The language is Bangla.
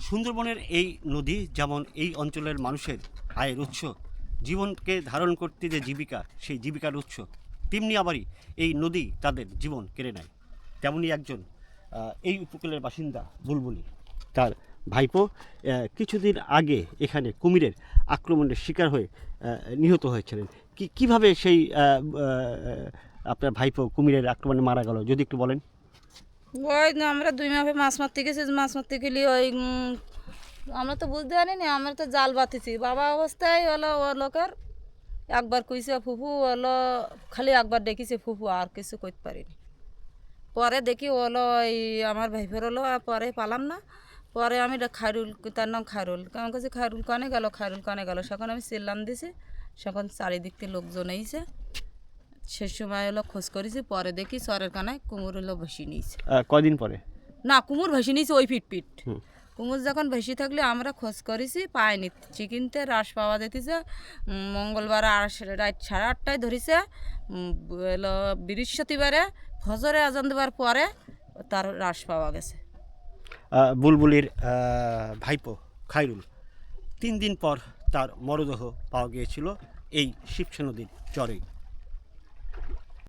সুন্দরবনের এই নদী যেমন এই অঞ্চলের মানুষের আয়ের উৎস, জীবনকে ধারণ করতে যে জীবিকা, সেই জীবিকার উৎস, তেমনি আবারই এই নদী তাদের জীবন কেড়ে নেয়। তেমনই একজন এই উপকূলের বাসিন্দা বুলবুলি, তার ভাইপো কিছুদিন আগে এখানে কুমিরের আক্রমণের শিকার হয়ে নিহত হয়েছিলেন। কিভাবে সেই আপনার ভাইপো কুমিরের আক্রমণে মারা গেল যদি একটু বলেন। ওই আমরা 2 মাপে মাছ মারতে গেছি, মাছ মারতে গেলে ওই আমরা তো বুঝতে পারিনি, আমরা তো জাল বাতিছি বাবা অবস্থায় হলো ও লোকের একবার কইছে ফুফু হলো, খালি একবার ডেকেছে ফুফু, আর কিছু করতে পারিনি। পরে দেখি হলো ওই আমার ভাইফের হলো, পরে পালাম না। পরে আমি খায়রুল, তার নাম খায়রুল, আমার কাছে খায়রুল কানে গেল, খায়রুল কানে গেল, সেখন আমি চিল্লাম দিছি, সেখন চারিদিক থেকে লোকজন এইছে। সে সময় হলো খোঁজ করেছি, পরে দেখি চরের কানায় কুমুর হলো ভেসি নিয়েছে। কয়দিন পরে? না, কুমুর ভেসি নিয়েছে ওই পিট। কুমুর যখন ভেসি থাকলে আমরা খোঁজ করেছি, পাইনি। চিকিনতে রাস পাওয়া যেতেছে মঙ্গলবার রাত 8:30টায় ধরেছে, হলো বৃহস্পতিবারে ফজরে আজান দেওয়ার পরে তার রাস পাওয়া গেছে। বুলবুলির ভাইপো খায়রুল 3 দিন পর তার মরদেহ পাওয়া গিয়েছিল এই শিবসা নদীর চরে।